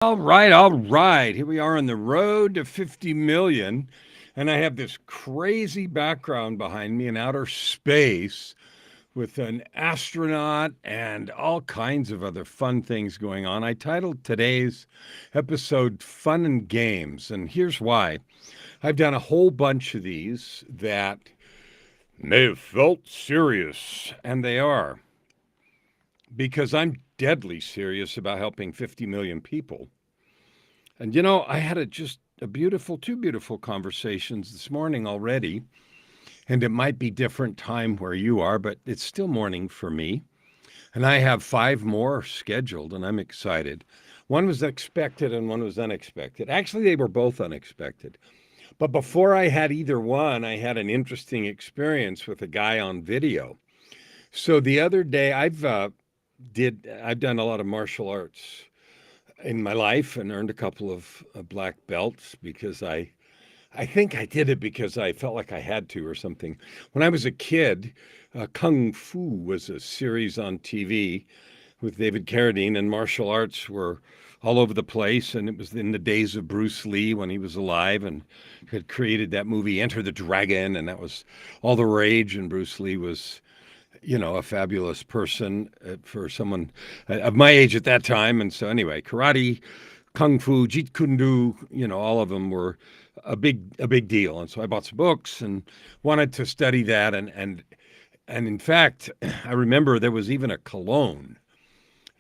All right. Here we are on the road to 50 million. And I have this crazy background behind me in outer space with an astronaut and all kinds of other fun things going on. I titled today's episode Fun and Games. And here's why I've done a whole bunch of these that may have felt serious, and they are, because I'm deadly serious about helping 50 million people. And I had two beautiful conversations this morning already. And it might be different time where you are, but it's still morning for me. And I have five more scheduled, and I'm excited. One was expected and one was unexpected. Actually, they were both unexpected. But before I had either one, I had an interesting experience with a guy on video. So the other day, I've done a lot of martial arts in my life and earned a couple of black belts because I think I did it because I felt like I had to or something. When I was a kid, Kung Fu was a series on TV with David Carradine, and martial arts were all over the place. And it was in the days of Bruce Lee when he was alive and had created that movie Enter the Dragon, and that was all the rage. And Bruce Lee was a fabulous person for someone of my age at that time. And so, anyway, karate, kung fu, jeet kune do, all of them were a big deal. And so I bought some books and wanted to study that. And in fact, I remember there was even a cologne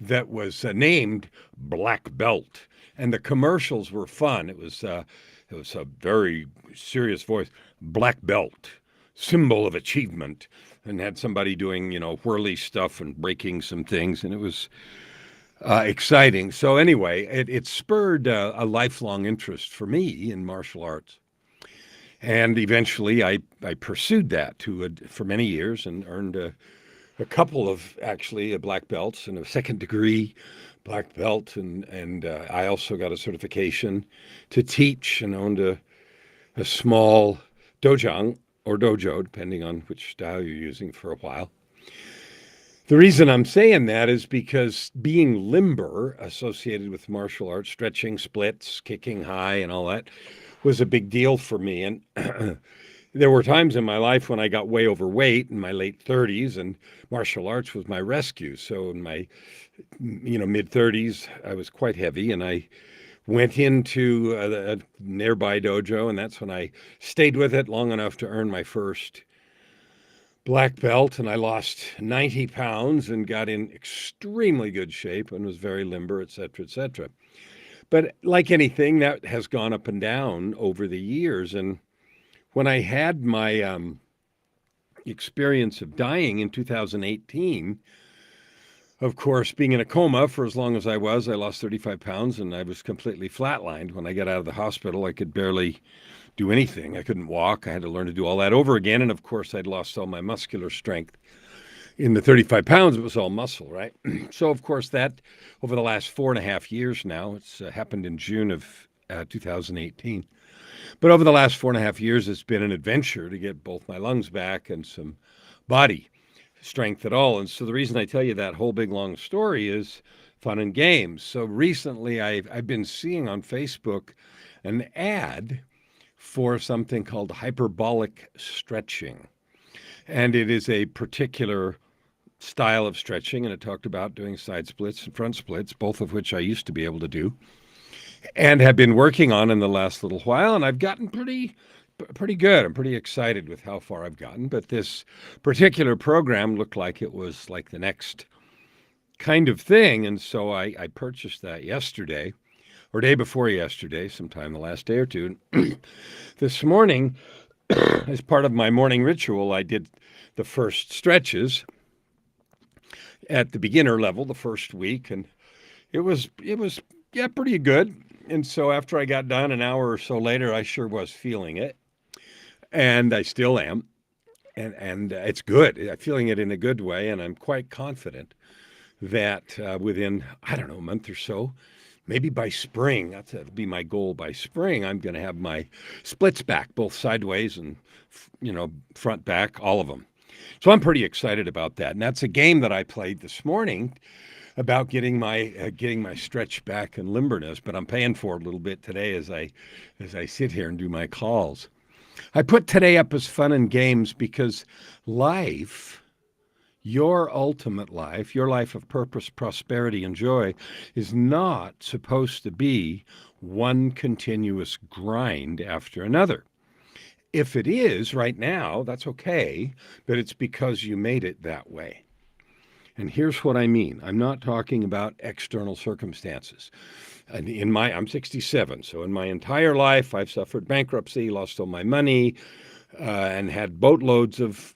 that was named Black Belt, and the commercials were fun. It was a very serious voice, Black Belt, symbol of achievement, and had somebody doing, whirly stuff and breaking some things. And it was exciting. So anyway, it spurred a lifelong interest for me in martial arts. And eventually I pursued that for many years and earned a couple of actually black belts and a second degree black belt. And I also got a certification to teach and owned a small dojang or dojo, depending on which style you're using, for a while. The reason I'm saying that is because being limber associated with martial arts, stretching, splits, kicking high, and all that was a big deal for me. And there were times in my life when I got way overweight in my late 30s, and martial arts was my rescue. So in my mid 30s, I was quite heavy, and I went into a nearby dojo, and that's when I stayed with it long enough to earn my first black belt. And I lost 90 pounds and got in extremely good shape and was very limber, et cetera, et cetera. But like anything, that has gone up and down over the years. And when I had my experience of dying in 2018, of course, being in a coma for as long as I lost 35 pounds and I was completely flatlined. When I got out of the hospital, I could barely do anything. I couldn't walk. I had to learn to do all that over again. And of course, I'd lost all my muscular strength. In the 35 pounds, it was all muscle, right? So, of course, that over the last 4.5 years now, it's happened in June of 2018. But over the last 4.5 years, it's been an adventure to get both my lungs back and some body strength at all. And so the reason I tell you that whole big long story is fun and games. So recently I've been seeing on Facebook an ad for something called hyperbolic stretching. And it is a particular style of stretching, and it talked about doing side splits and front splits, both of which I used to be able to do and have been working on in the last little while. And I've gotten pretty good. I'm pretty excited with how far I've gotten. But this particular program looked like it was like the next kind of thing. And so I purchased that yesterday or day before yesterday, sometime the last day or two. This morning, as part of my morning ritual, I did the first stretches at the beginner level the first week. And it was yeah, pretty good. And so after I got done an hour or so later, I sure was feeling it. And I still am. And it's good. I'm feeling it in a good way. And I'm quite confident that within, I don't know, a month or so, maybe by spring, that'll be my goal. By spring, I'm going to have my splits back, both sideways and, front, back, all of them. So I'm pretty excited about that. And that's a game that I played this morning about getting my stretch back and limberness, but I'm paying for it a little bit today as I sit here and do my calls. I put today up as fun and games because life, your ultimate life, your life of purpose, prosperity, and joy, is not supposed to be one continuous grind after another. If it is right now, that's okay, but it's because you made it that way. And here's what I mean. I'm not talking about external circumstances. And I'm 67, so in my entire life, I've suffered bankruptcy, lost all my money, and had boatloads of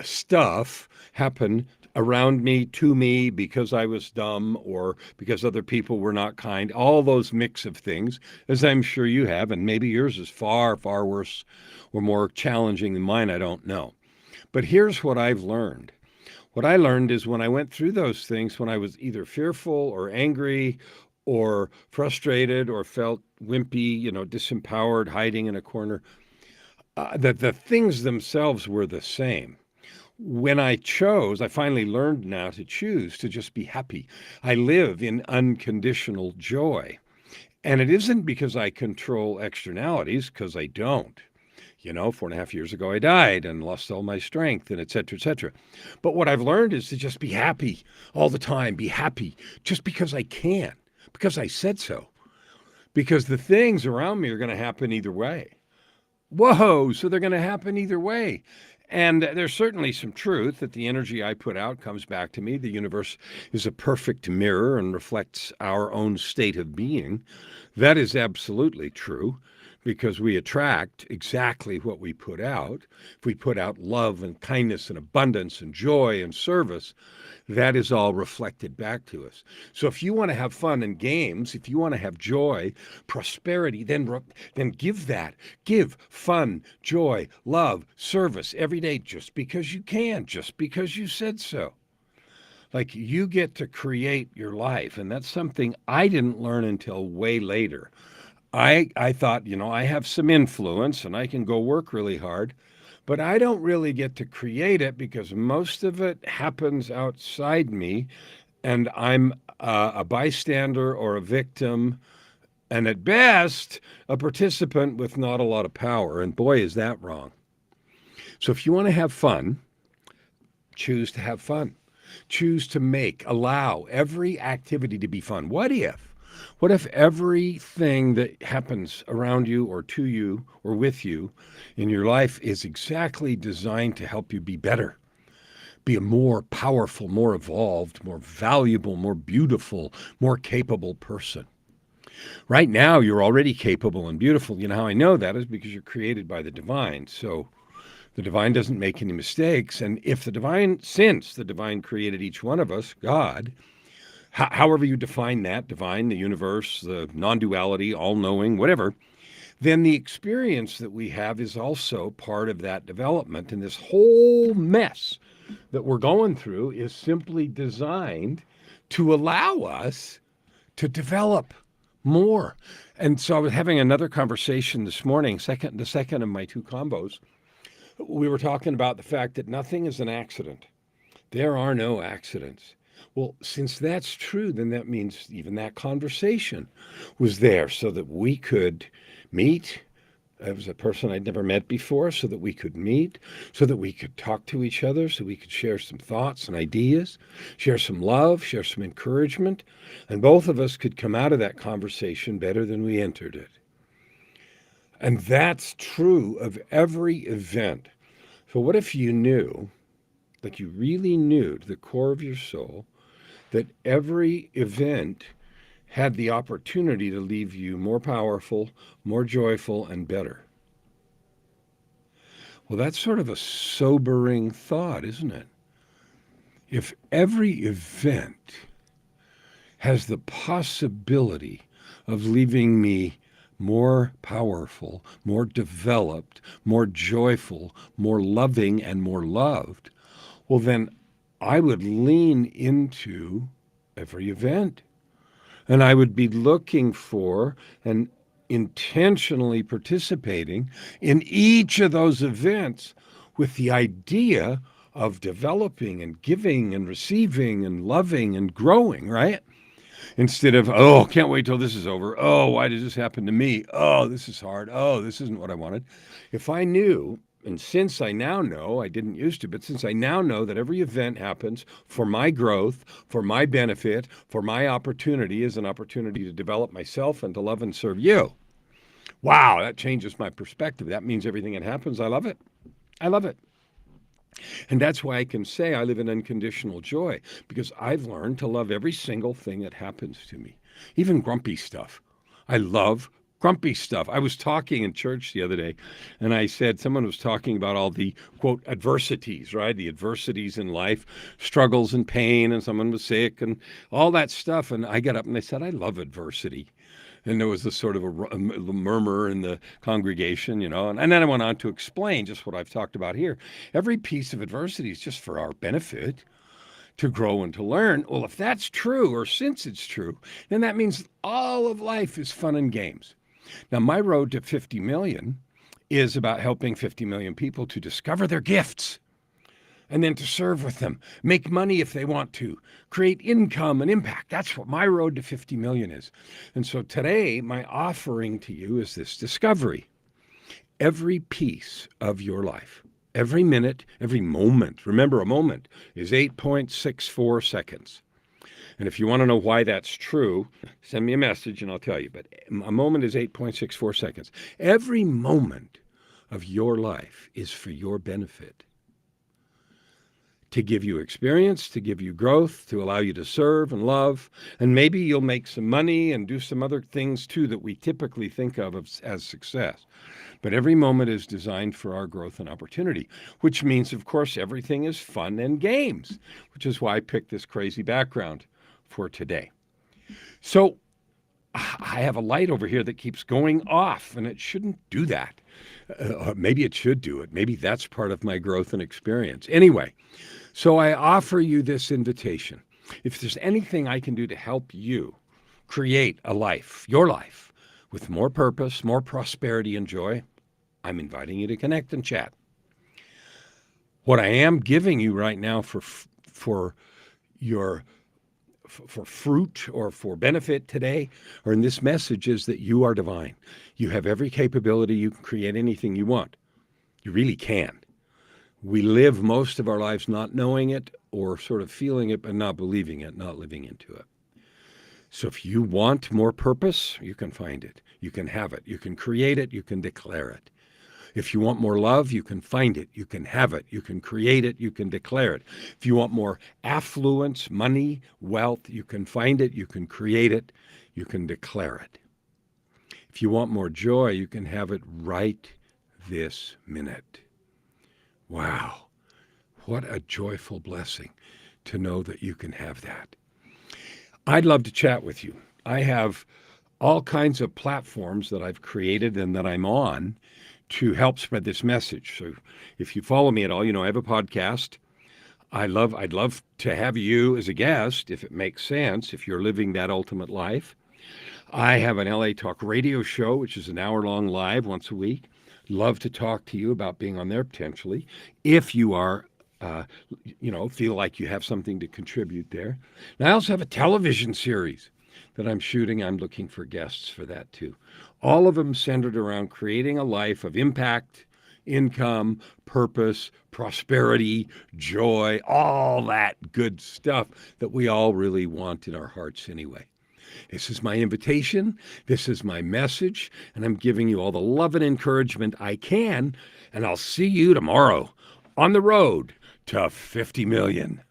stuff happen around me, to me, because I was dumb or because other people were not kind. All those mix of things, as I'm sure you have, and maybe yours is far, far worse or more challenging than mine. I don't know. But here's what I've learned. What I learned is when I went through those things, when I was either fearful or angry or frustrated or felt wimpy, disempowered, hiding in a corner, that the things themselves were the same. When I finally learned now to choose to just be happy. I live in unconditional joy. And it isn't because I control externalities, because I don't. 4.5 years ago, I died and lost all my strength and et cetera, et cetera. But what I've learned is to just be happy all the time, be happy just because I can, because I said so, because the things around me are going to happen either way. Whoa, so they're going to happen either way. And there's certainly some truth that the energy I put out comes back to me. The universe is a perfect mirror and reflects our own state of being. That is absolutely true, because we attract exactly what we put out. If we put out love and kindness and abundance and joy and service, that is all reflected back to us. So if you want to have fun and games, if you want to have joy, prosperity, then give that. Give fun, joy, love, service every day just because you can, just because you said so. Like, you get to create your life, and that's something I didn't learn until way later. I thought, I have some influence and I can go work really hard, but I don't really get to create it because most of it happens outside me, and I'm a bystander or a victim, and at best, a participant with not a lot of power. And boy, is that wrong. So if you want to have fun, choose to have fun. Choose to allow every activity to be fun. What if everything that happens around you or to you or with you in your life is exactly designed to help you be better, be a more powerful, more evolved, more valuable, more beautiful, more capable person? Right now, you're already capable and beautiful. You know how I know that is because you're created by the divine. So the divine doesn't make any mistakes. And since the divine created each one of us, God, however you define that, divine, the universe, the non-duality, all-knowing, whatever, then the experience that we have is also part of that development. And this whole mess that we're going through is simply designed to allow us to develop more. And so I was having another conversation this morning, the second of my two combos. We were talking about the fact that nothing is an accident. There are no accidents. Well, since that's true, then that means even that conversation was there so that we could meet. It was a person I'd never met before, so that we could meet, so that we could talk to each other, so we could share some thoughts and ideas, share some love, share some encouragement, and both of us could come out of that conversation better than we entered it. And that's true of every event. So what if you knew, like you really knew to the core of your soul, that every event had the opportunity to leave you more powerful, more joyful, and better? Well, that's sort of a sobering thought, isn't it? If every event has the possibility of leaving me more powerful, more developed, more joyful, more loving, and more loved, well, then I would lean into every event. And I would be looking for and intentionally participating in each of those events with the idea of developing and giving and receiving and loving and growing, right? Instead of, oh, can't wait till this is over. Oh, why does this happen to me? Oh, this is hard. Oh, this isn't what I wanted. If I knew, and since I now know, I didn't used to, but since I now know that every event happens for my growth, for my benefit, for my opportunity is an opportunity to develop myself and to love and serve you. Wow, that changes my perspective. That means everything that happens, I love it. I love it. And that's why I can say I live in unconditional joy, because I've learned to love every single thing that happens to me, even grumpy stuff. I love grumpy stuff. I was talking in church the other day, and I said, someone was talking about all the, quote, adversities, right? The adversities in life, struggles and pain, and someone was sick and all that stuff. And I got up and I said, I love adversity. And there was this sort of a murmur in the congregation, and then I went on to explain just what I've talked about here. Every piece of adversity is just for our benefit, to grow and to learn. Well, if that's true, or since it's true, then that means all of life is fun and games. Now, my road to 50 million is about helping 50 million people to discover their gifts and then to serve with them, make money if they want to, create income and impact. That's what my road to 50 million is. And so today, my offering to you is this discovery. Every piece of your life, every minute, every moment, remember a moment is 8.64 seconds. And if you want to know why that's true, send me a message and I'll tell you. But a moment is 8.64 seconds. Every moment of your life is for your benefit, to give you experience, to give you growth, to allow you to serve and love. And maybe you'll make some money and do some other things too that we typically think of as success. But every moment is designed for our growth and opportunity, which means, of course, everything is fun and games, which is why I picked this crazy background for today. So I have a light over here that keeps going off, and it shouldn't do that. Maybe it should do it. Maybe that's part of my growth and experience. Anyway, so I offer you this invitation. If there's anything I can do to help you create a life, your life, with more purpose, more prosperity and joy, I'm inviting you to connect and chat. What I am giving you right now for fruit or for benefit today, or in this message, is that you are divine. You have every capability. You can create anything you want. You really can. We live most of our lives not knowing it, or sort of feeling it, but not believing it, not living into it. So if you want more purpose, you can find it. You can have it. You can create it. You can declare it. If you want more love, you can find it. You can have it. You can create it. You can declare it. If you want more affluence, money, wealth, you can find it. You can create it. You can declare it. If you want more joy, you can have it right this minute. Wow, what a joyful blessing to know that you can have that. I'd love to chat with you. I have all kinds of platforms that I've created and that I'm on to help spread this message. So if you follow me at all, I have a podcast. I'd love to have you as a guest, if it makes sense, if you're living that ultimate life. I have an LA Talk radio show, which is an hour-long live once a week. Love to talk to you about being on there potentially, if you are, feel like you have something to contribute there. And I also have a television series that I'm shooting. I'm looking for guests for that too. All of them centered around creating a life of impact, income, purpose, prosperity, joy, all that good stuff that we all really want in our hearts anyway. This is my invitation. This is my message. And I'm giving you all the love and encouragement I can. And I'll see you tomorrow on the road to 50 million.